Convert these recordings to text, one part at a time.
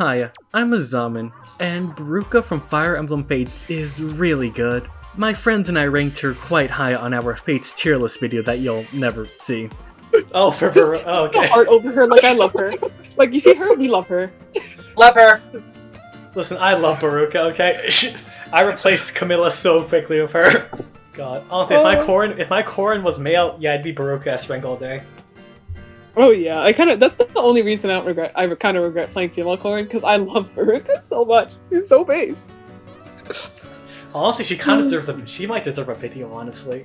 Hi, I'm a Zamen, and Beruka from Fire Emblem Fates is really good. My friends and I ranked her quite high on our Fates tier list video that you'll never see. Oh, for Beruka. Oh, okay. The heart over her, like I love her. Like you see her, we love her. Love her. Listen, I love Beruka, okay? I replaced Camilla so quickly with her. God. Honestly, if my Corrin was male, yeah, I'd be Beruka S rank all day. Oh yeah, that's the only reason I kind of regret playing female Corrin, because I love Beruka so much. She's so based. Honestly, she might deserve a video, honestly.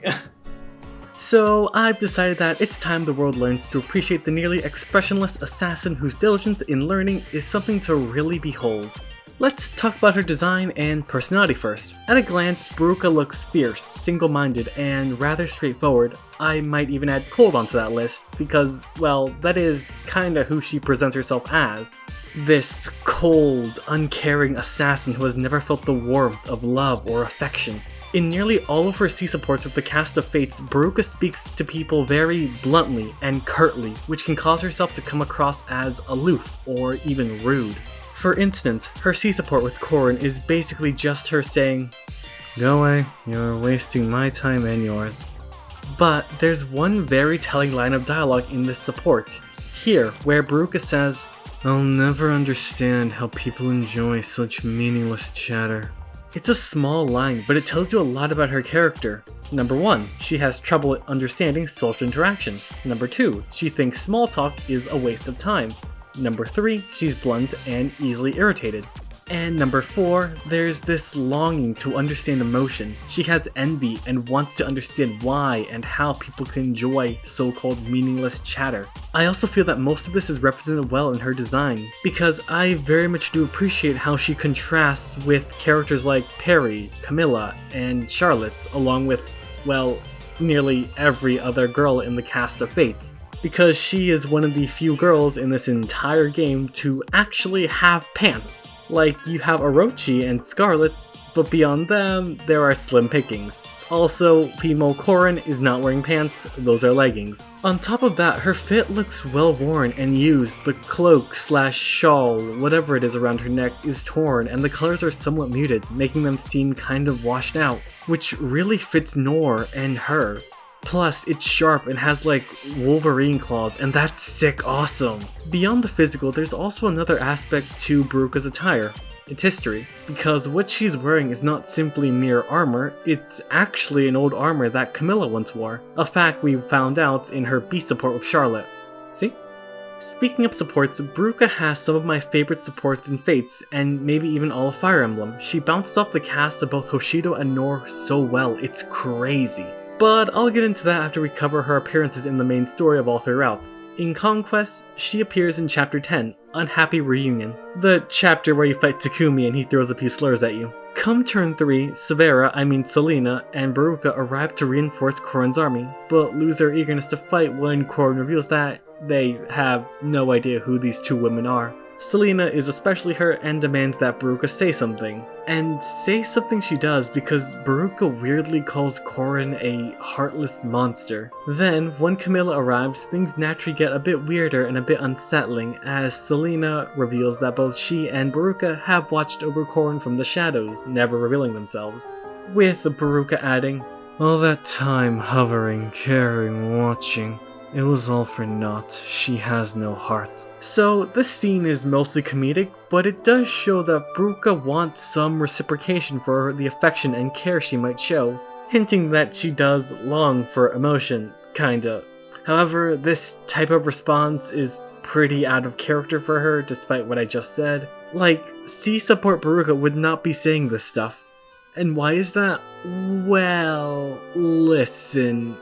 So I've decided that it's time the world learns to appreciate the nearly expressionless assassin whose diligence in learning is something to really behold. Let's talk about her design and personality first. At a glance, Beruka looks fierce, single-minded, and rather straightforward. I might even add cold onto that list, because, well, that is kinda who she presents herself as. This cold, uncaring assassin who has never felt the warmth of love or affection. In nearly all of her C supports with the cast of Fates, Beruka speaks to people very bluntly and curtly, which can cause herself to come across as aloof or even rude. For instance, her C support with Corrin is basically just her saying, "Go away, you're wasting my time and yours." But there's one very telling line of dialogue in this support, here, where Beruka says, "I'll never understand how people enjoy such meaningless chatter." It's a small line, but it tells you a lot about her character. Number 1, she has trouble understanding social interaction. Number 2, she thinks small talk is a waste of time. Number 3, she's blunt and easily irritated. And number 4, there's this longing to understand emotion. She has envy and wants to understand why and how people can enjoy so-called meaningless chatter. I also feel that most of this is represented well in her design, because I very much do appreciate how she contrasts with characters like Perry, Camilla, and Charlotte, along with, well, nearly every other girl in the cast of Fates. Because she is one of the few girls in this entire game to actually have pants. Like, you have Orochi and Scarlet's, but beyond them, there are slim pickings. Also, female Corrin is not wearing pants, those are leggings. On top of that, her fit looks well worn and used. The cloak / shawl, whatever it is around her neck, is torn and the colors are somewhat muted, making them seem kind of washed out, which really fits Nor and her. Plus, it's sharp and has like Wolverine claws, and that's sick awesome! Beyond the physical, there's also another aspect to Beruka's attire. It's history, because what she's wearing is not simply mere armor, it's actually an old armor that Camilla once wore, a fact we found out in her beast support with Charlotte. See? Speaking of supports, Beruka has some of my favorite supports in Fates, and maybe even all of Fire Emblem. She bounced off the cast of both Hoshido and Nor so well, it's crazy. But I'll get into that after we cover her appearances in the main story of all 3 routes. In Conquest, she appears in Chapter 10, Unhappy Reunion, the chapter where you fight Takumi and he throws a few slurs at you. Come turn 3, Selena, and Beruka arrive to reinforce Corrin's army, but lose their eagerness to fight when Corrin reveals that they have no idea who these 2 women are. Selena is especially hurt and demands that Beruka say something. And say something she does, because Beruka weirdly calls Corrin a heartless monster. Then, when Camilla arrives, things naturally get a bit weirder and a bit unsettling, as Selena reveals that both she and Beruka have watched over Corrin from the shadows, never revealing themselves. With Beruka adding, "All that time hovering, caring, watching. It was all for naught. She has no heart." So this scene is mostly comedic, but it does show that Beruka wants some reciprocation for the affection and care she might show, hinting that she does long for emotion, kinda. However, this type of response is pretty out of character for her, despite what I just said. Like, C-support Beruka would not be saying this stuff. And why is that? Well, listen.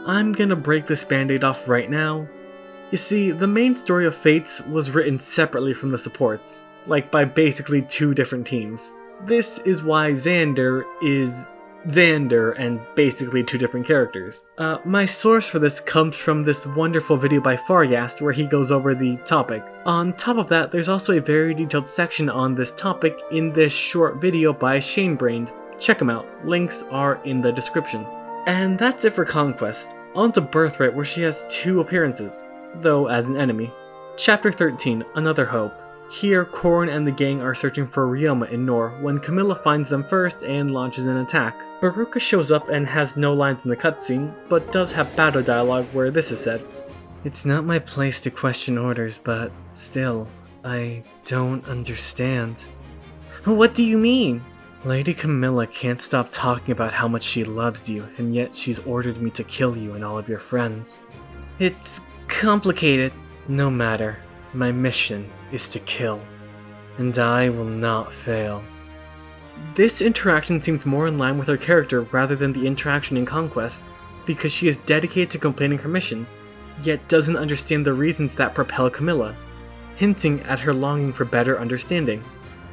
I'm gonna break this band-aid off right now. You see, the main story of Fates was written separately from the supports, like by basically 2 different teams. This is why Xander is Xander and basically 2 different characters. My source for this comes from this wonderful video by Faryast where he goes over the topic. On top of that, there's also a very detailed section on this topic in this short video by Shanebrained. Check them out, links are in the description. And that's it for Conquest. On to Birthright, where she has 2 appearances, though as an enemy. Chapter 13, Another Hope. Here, Corrin and the gang are searching for Ryoma in Nor when Camilla finds them first and launches an attack. Beruka shows up and has no lines in the cutscene, but does have battle dialogue where this is said. It's not my place to question orders, but still, I don't understand. What do you mean? Lady Camilla can't stop talking about how much she loves you, and yet she's ordered me to kill you and all of your friends. It's complicated. No matter. My mission is to kill. And I will not fail. This interaction seems more in line with her character rather than the interaction in Conquest, because she is dedicated to completing her mission, yet doesn't understand the reasons that propel Camilla, hinting at her longing for better understanding.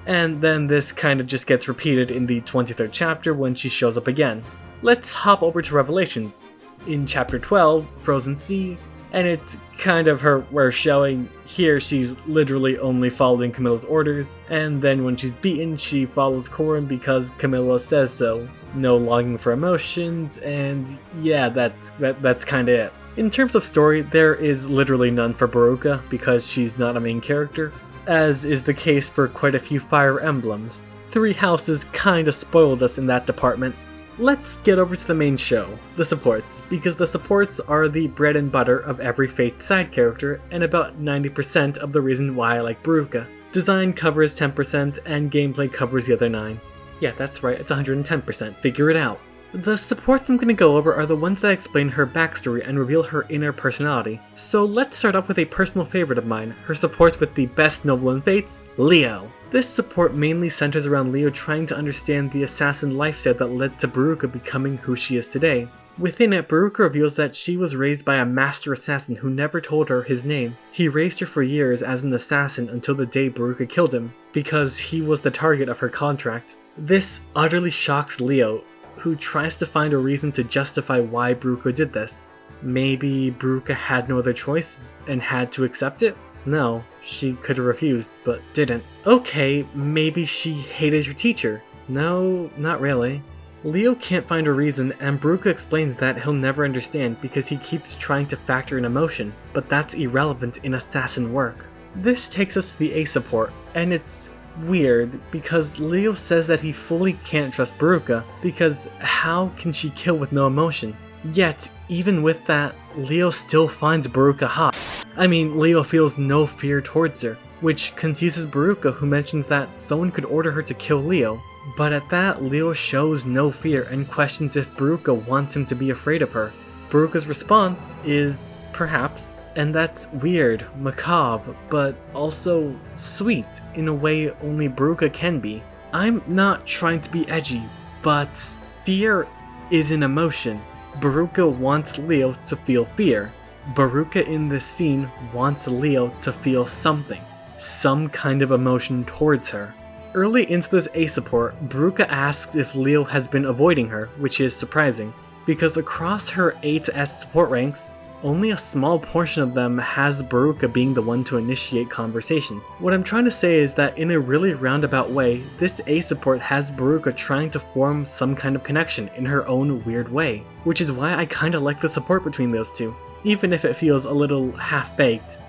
And then this kind of just gets repeated in the 23rd chapter when she shows up again. Let's hop over to Revelations. In chapter 12, Frozen Sea, and it's kind of her showing here she's literally only following Camilla's orders, and then when she's beaten she follows Corrin because Camilla says so. No longing for emotions, and yeah, that's kinda it. In terms of story, there is literally none for Beruka because she's not a main character, as is the case for quite a few Fire Emblems. Three Houses kinda spoiled us in that department. Let's get over to the main show, the supports, because the supports are the bread and butter of every Fate side character and about 90% of the reason why I like Beruka. Design covers 10% and gameplay covers the other 9%. Yeah, that's right, it's 110%, figure it out. The supports I'm going to go over are the ones that explain her backstory and reveal her inner personality. So let's start off with a personal favorite of mine, her supports with the best noble in Fates, Leo. This support mainly centers around Leo trying to understand the assassin lifestyle that led to Beruka becoming who she is today. Within it, Beruka reveals that she was raised by a master assassin who never told her his name. He raised her for years as an assassin until the day Beruka killed him, because he was the target of her contract. This utterly shocks Leo, who tries to find a reason to justify why Beruka did this. Maybe Beruka had no other choice and had to accept it? No, she could have refused, but didn't. Okay, maybe she hated her teacher. No, not really. Leo can't find a reason, and Beruka explains that he'll never understand because he keeps trying to factor in emotion, but that's irrelevant in assassin work. This takes us to the A support, and it's weird because Leo says that he fully can't trust Beruka because how can she kill with no emotion? Yet, even with that, Leo still finds Beruka hot. I mean, Leo feels no fear towards her, which confuses Beruka, who mentions that someone could order her to kill Leo. But at that, Leo shows no fear and questions if Beruka wants him to be afraid of her. Beruka's response is, perhaps, and that's weird, macabre, but also sweet in a way only Beruka can be. I'm not trying to be edgy, but fear is an emotion. Beruka wants Leo to feel fear. Beruka in this scene wants Leo to feel something, some kind of emotion towards her. Early into this A support, Beruka asks if Leo has been avoiding her, which is surprising, because across her A to S support ranks, only a small portion of them has Beruka being the one to initiate conversation. What I'm trying to say is that in a really roundabout way, this A support has Beruka trying to form some kind of connection in her own weird way, which is why I kinda like the support between those two, even if it feels a little half-baked.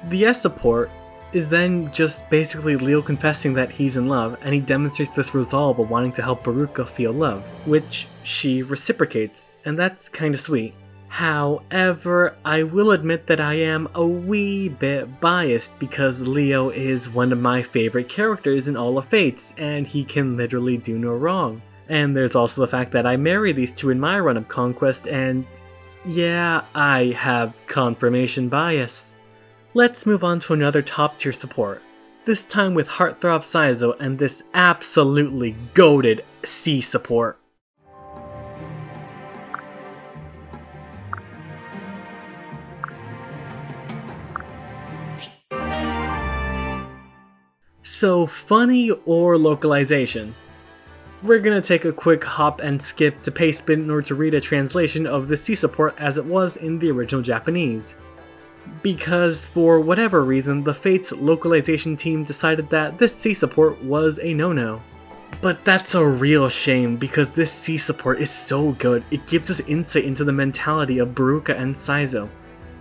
The S support is then just basically Leo confessing that he's in love, and he demonstrates this resolve of wanting to help Beruka feel love, which she reciprocates, and that's kinda sweet. However, I will admit that I am a wee bit biased because Leo is one of my favorite characters in all of Fates, and he can literally do no wrong. And there's also the fact that I marry these two in my run of Conquest, and yeah, I have confirmation bias. Let's move on to another top tier support, this time with Heartthrob Saizo and this absolutely goated C support. So, funny or localization? We're gonna take a quick hop and skip to Pastebin in order to read a translation of the C support as it was in the original Japanese. Because for whatever reason, the Fates localization team decided that this C support was a no-no. But that's a real shame because this C support is so good, it gives us insight into the mentality of Beruka and Saizo.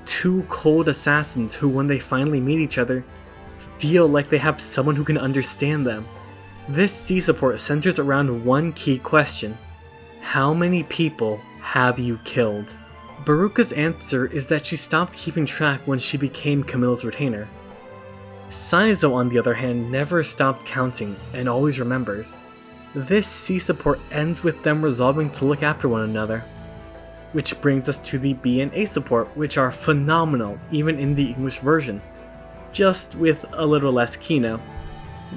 Two cold assassins who when they finally meet each other, feel like they have someone who can understand them. This C support centers around one key question: how many people have you killed? Beruka's answer is that she stopped keeping track when she became Camilla's retainer. Saizo, on the other hand, never stopped counting and always remembers. This C support ends with them resolving to look after one another. Which brings us to the B and A support, which are phenomenal even in the English version, just with a little less Kino.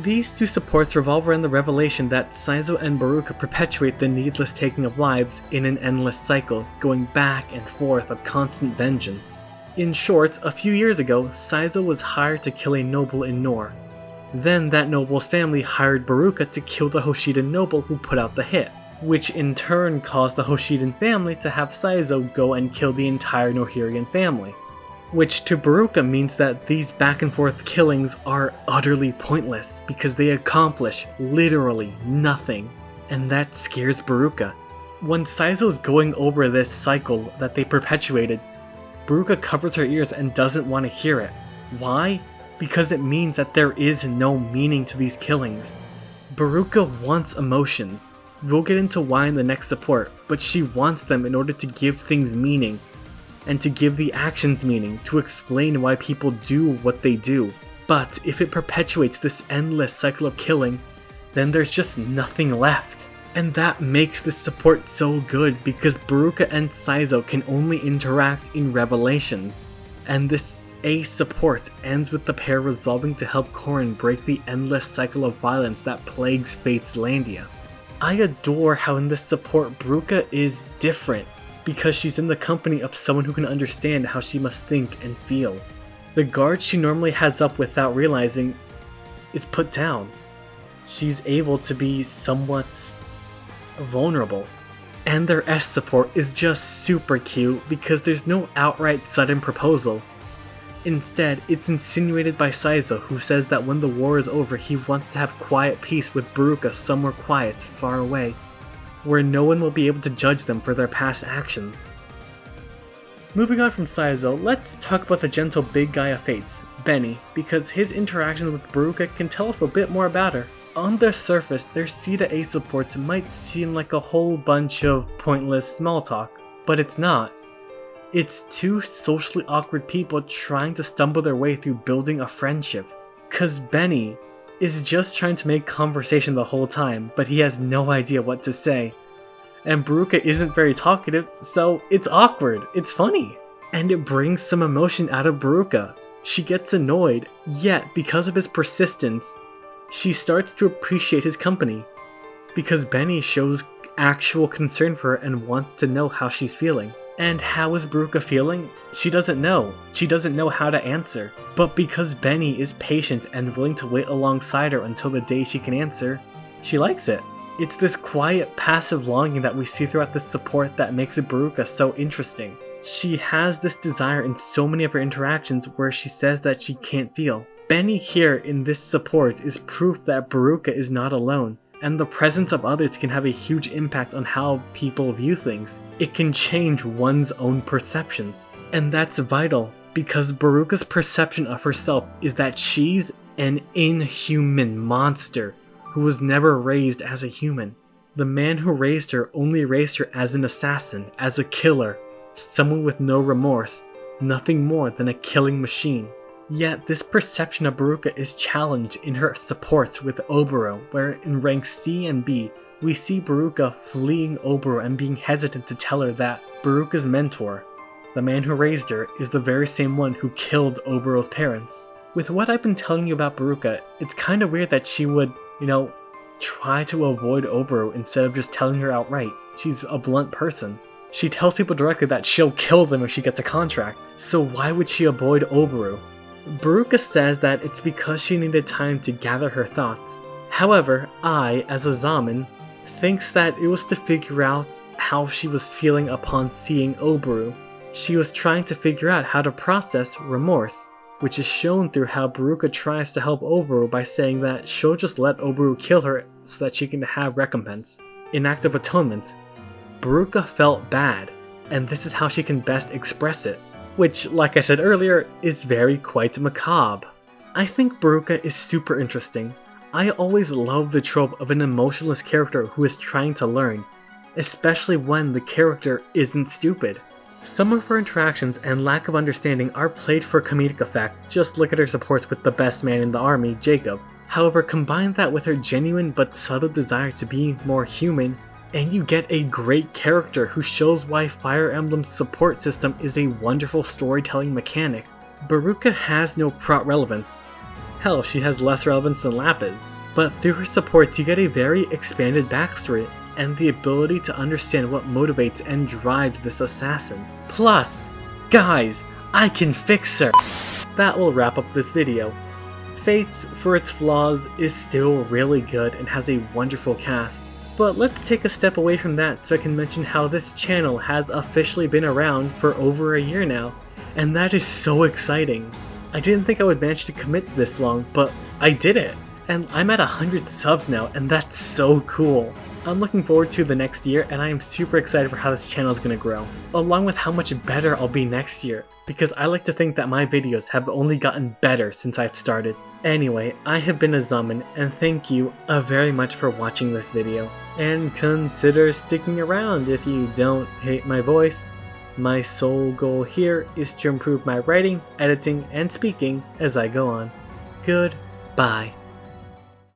These two supports revolve around the revelation that Saizo and Beruka perpetuate the needless taking of lives in an endless cycle, going back and forth of constant vengeance. In short, a few years ago, Saizo was hired to kill a noble in Nor. Then that noble's family hired Beruka to kill the Hoshidan noble who put out the hit, which in turn caused the Hoshidan family to have Saizo go and kill the entire Nohirian family. Which to Beruka means that these back and forth killings are utterly pointless because they accomplish literally nothing, and that scares Beruka. When Saizo's going over this cycle that they perpetuated, Beruka covers her ears and doesn't want to hear it. Why? Because it means that there is no meaning to these killings. Beruka wants emotions. We'll get into why in the next support, but she wants them in order to give things meaning, and to give the actions meaning, to explain why people do what they do. But if it perpetuates this endless cycle of killing, then there's just nothing left. And that makes this support so good because Beruka and Saizo can only interact in revelations. And this A support ends with the pair resolving to help Korin break the endless cycle of violence that plagues Fate's Landia. I adore how in this support Beruka is different, because she's in the company of someone who can understand how she must think and feel. The guard she normally has up without realizing is put down. She's able to be somewhat vulnerable. And their S support is just super cute because there's no outright sudden proposal. Instead, it's insinuated by Saizo, who says that when the war is over he wants to have quiet peace with Beruka somewhere quiet, far away, where no one will be able to judge them for their past actions. Moving on from Saizo, let's talk about the gentle big guy of Fates, Benny, because his interactions with Beruka can tell us a bit more about her. On the surface, their C to A supports might seem like a whole bunch of pointless small talk, but it's not. It's two socially awkward people trying to stumble their way through building a friendship. Cause Benny is just trying to make conversation the whole time, but he has no idea what to say. And Beruka isn't very talkative, so it's awkward, it's funny. And it brings some emotion out of Beruka. She gets annoyed, yet because of his persistence, she starts to appreciate his company. Because Benny shows actual concern for her and wants to know how she's feeling. And how is Beruka feeling? She doesn't know. She doesn't know how to answer. But because Benny is patient and willing to wait alongside her until the day she can answer, she likes it. It's this quiet, passive longing that we see throughout this support that makes Beruka so interesting. She has this desire in so many of her interactions where she says that she can't feel. Benny here in this support is proof that Beruka is not alone, and the presence of others can have a huge impact on how people view things. It can change one's own perceptions. And that's vital, because Beruka's perception of herself is that she's an inhuman monster who was never raised as a human. The man who raised her only raised her as an assassin, as a killer, someone with no remorse, nothing more than a killing machine. Yet this perception of Beruka is challenged in her supports with Oboro, where in ranks C and B, we see Beruka fleeing Oboro and being hesitant to tell her that Beruka's mentor, the man who raised her, is the very same one who killed Oboro's parents. With what I've been telling you about Beruka, it's kind of weird that she would, try to avoid Oboro instead of just telling her outright. She's a blunt person. She tells people directly that she'll kill them if she gets a contract, so why would she avoid Oboro? Beruka says that it's because she needed time to gather her thoughts. However, I, as a Zamen, thinks that it was to figure out how she was feeling upon seeing Oboro. She was trying to figure out how to process remorse, which is shown through how Beruka tries to help Oboro by saying that she'll just let Oboro kill her so that she can have recompense. In act of atonement, Beruka felt bad, and this is how she can best express it. Which, like I said earlier, is quite macabre. I think Beruka is super interesting. I always love the trope of an emotionless character who is trying to learn, especially when the character isn't stupid. Some of her interactions and lack of understanding are played for comedic effect, just look at her supports with the best man in the army, Jacob. However, combine that with her genuine but subtle desire to be more human, and you get a great character who shows why Fire Emblem's support system is a wonderful storytelling mechanic. Beruka has no plot relevance. Hell, she has less relevance than Lapis. But through her supports you get a very expanded backstory, and the ability to understand what motivates and drives this assassin. Plus, guys, I can fix her! That will wrap up this video. Fates, for its flaws, is still really good and has a wonderful cast. But let's take a step away from that so I can mention how this channel has officially been around for over a year now, and that is so exciting. I didn't think I would manage to commit this long, but I did it! And I'm at 100 subs now, and that's so cool. I'm looking forward to the next year, and I am super excited for how this channel is going to grow, along with how much better I'll be next year, because I like to think that my videos have only gotten better since I've started. Anyway, I have been a Zamen, and thank you very much for watching this video, and consider sticking around if you don't hate my voice. My sole goal here is to improve my writing, editing, and speaking as I go on. Goodbye.